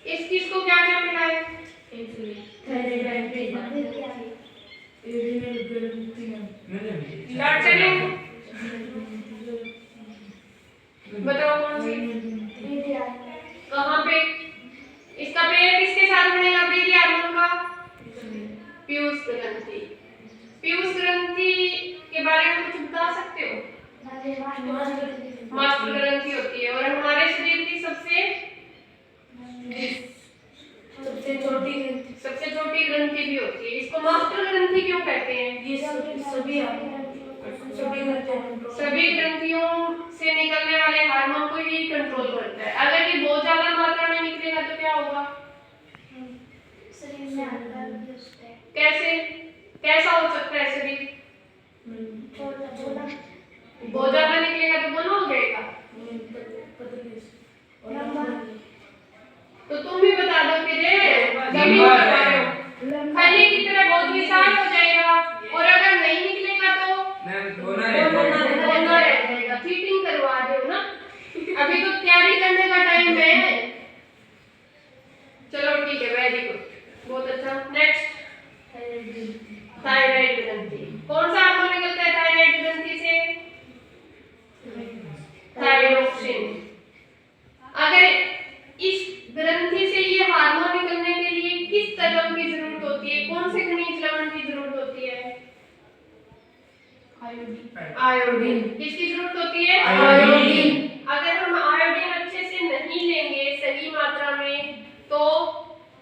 इस चीज को क्या क्या मिला है? लाट चलेंगे, बताओ कौन सी, कहाँ पे? इसका पेड़ किसके साथ बनेगा प्रीति हार्मोन का? पीयूष ग्रंथि। पीयूष ग्रंथि के बारे में कुछ बता सकते हो? मास्टर ग्रंथि होती है और हमारे शरीर की सबसे छोटी ग्रंथि भी होती है। इसको मास्टर ग्रंथि क्यों कहते हैं? ये सभी ग्रंथियों से निकलने वाले हार्मोन को ही कंट्रोल करता है। अगर ये बहुत ज्यादा मात्रा में निकलेगा तो क्या होगा? शरीर में हल्का कैसे, कैसा हो सकता है शरीर? बहुत ज्यादा निकलेगा तो बना हो जाएगा। तो तुम भी बता दो कि खली की तरह बहुत विशाल हो जाएगा और अगर नहीं निकलेगा तो रह जाएगा। चीटिंग करवा रहे हो ना, अभी तो तैयारी करने का टाइम है। चलो ठीक है, वेरी गुड, बहुत अच्छा। नेक्स्ट, थायराइड ग्रंथि। कौन सा हार्मोन निकलता है थायराइड ग्रंथि से? थायरोक्सिन। अगर इस ग्रंथि से ये हार्मोन निकलने के लिए किस तत्व की जरूरत होती है? कौन से खनिज लवण की जरूरत होती है? आयोडीन। किसकी जरूरत होती है? आयोडीन। अगर हम आयोडीन अच्छे से नहीं लेंगे सही मात्रा में तो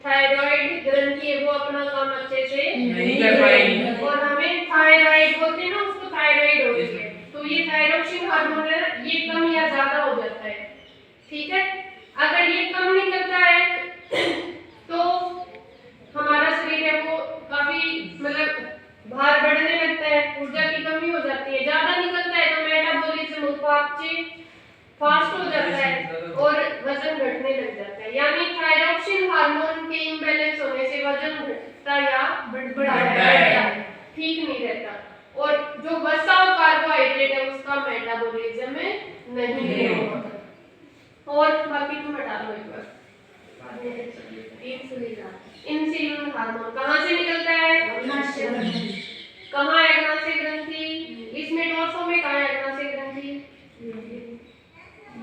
थायराइड ग्रंथि है वो अपना काम अच्छे से नहीं कर पाएगी और हमें थायराइड होते हैं ना, उसको थायराइड होती है। तो ये थायरोक्सिन हार्मोन है, ये कम या ज्यादा हो जाता है, ठीक है। अगर ये कम निकलता है तो हमारा शरीर है वो काफी मतलब भार बढ़ने लगता है, ऊर्जा की कमी हो जाती है। ज्यादा निकलता है तो मेटाबॉलिज्म उपापचय फास्ट हो जाता है और वजन घटने लग जाता है। यानी थायरोक्सिन हार्मोन के इम्बैलेंस होने से वजन घटता या बढ़ता है, ठीक नहीं रहता। और जो वसा और कार्बोहाइड्रेट है उसका मेटाबॉलिज्म नहीं होता। और बाकी तुम हटा दो एक बार। इंसुलिन हार्मोन कहाँ से निकलता है? कहाँ है अग्नाशय ग्रंथि? इसमें टॉर्सो में कहाँ है अग्नाशय ग्रंथि?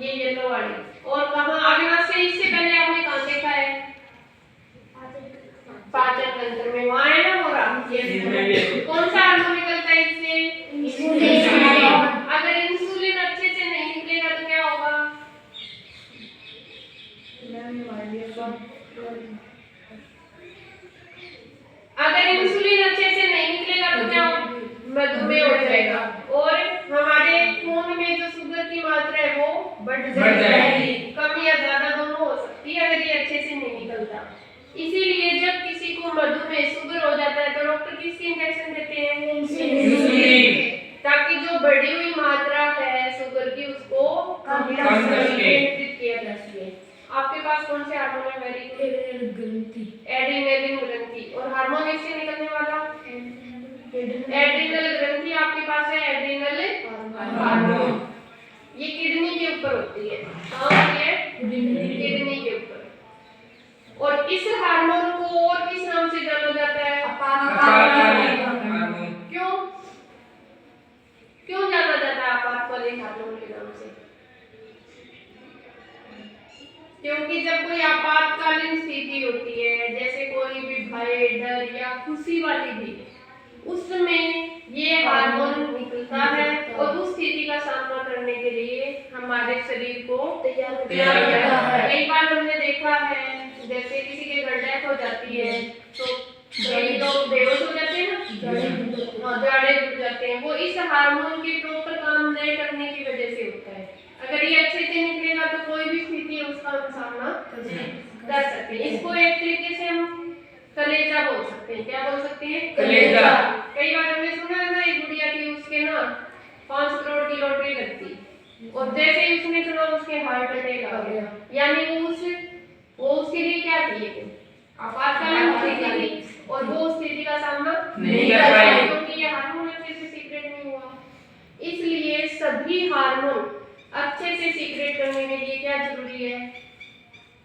ये येलो वाली। और कहाँ अग्नाशय? इससे पहले आपने कहाँ देखा है? पाचन तंत्र में, वहाँ है ना पूरा। कौन सा हार्मोन निकलता है इससे? इंसुलिन। अगर इंसुलिन अच्छे से नहीं निकलेगा तो क्या होगा? अगर इंसुलिन अच्छे से नहीं निकलेगा तो क्या मधुमेह हो जाएगा और हमारे खून में जो शुगर की मात्रा है वो बढ़ जाएगी। कम या ज्यादा दोनों हो सकती है अगर ये अच्छे से नहीं निकलता। इसीलिए जब किसी को मधुमेह शुगर हो जाता है तो डॉक्टर किसकी इंजेक्शन देते हैं? इंसुलिन, ताकि जो बढ़ी हुई मात्रा है शुगर की उसको नियंत्रित किया जा सके। आपके पास कौन से हार्मोन है? वेरी गुड, एड्रेनलिन ग्रंथि। और हार्मोन इससे निकलने वाला एड्रिनल ग्रंथि आपके पास है, एड्रिनल हार्मोन। ये किडनी के ऊपर होती है। कहाँ होती है? किडनी के ऊपर। और इस हार्मोन को और किस नाम से जाना जाता है? हार्मोन। क्यों क्यों जाना जाता है आपातकालीन हार्मोन के नाम से? क्योंकि जब कोई आपातकालीन स्थिति होती है, जैसे कोई भी भय, डर या खुशी वाली भी, उसमें ये हार्मोन निकलता है और उस स्थिति का सामना करने के लिए हमारे शरीर को तैयार करता है। कई बार हमने देखा है जैसे किसी के घर डेथ हो जाती है तो कई लोग बेहोश हो जाते हैं ना, जाड़े जुड़ जाते हैं, वो इस हार्मोन के प्रॉपर काम नहीं करने की वजह से होता है। अगर ये अच्छे से निकलेगा तो कोई भी स्थिति है उसका हम सामना कर सकते हैं। इसको एक तरीके से हम कलेजा बोल सकते हैं। क्या बोल सकते हैं? कलेजा। कई बार हमने सुना है ना, एक गुड़िया थी, उसके ना 5 करोड़ की लॉटरी लगती और जैसे ही उसने सुना उसके हार्ट अटैक आ गया। यानी वो उसके लिए क्या थी? आपातकालीन स्थिति थी और वो उस स्थिति का सामना नहीं कर पाई क्योंकि ये हार्मोन अच्छे से सीक्रेट नहीं हुआ। इसलिए सभी हार्मोन अच्छे से सीक्रेट करने के लिए क्या जरूरी है?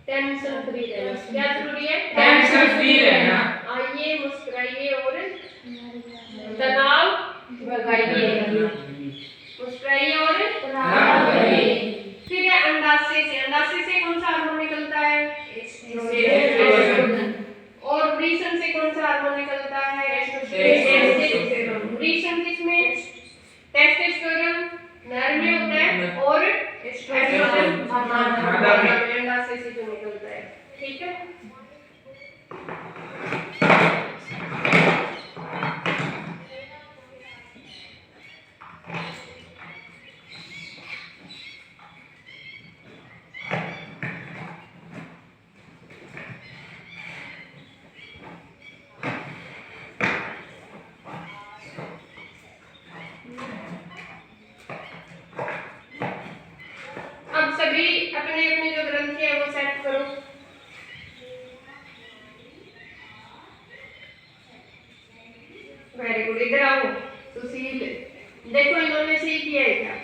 टेंशन फ्री रहना। क्या जरूरी है? टेंशन फ्री रहना। आइए मुस्कुराइए और तनाव भगाइए। मुस्कुराइए और तनाव भगाइए। फिर है अंडाशय से। अंडाशय से कौन सा हार्मोन निकलता है? एस्ट्रोजन। और वृषण से कौन सा हार्मोन निकलता है? टेस्टोस्टेरोन। वृषण किसमें? टेस्टोस्टेरोन नर में होता है और एस्ट्रोजन मादा में। अंडाशय से जो निकलता है, ठीक है। अब सभी अपने अपने जो ग्रंथि है वो सेट करो। Very good. इधर आओ सुशील, देखो इन्होंने सही किया है क्या?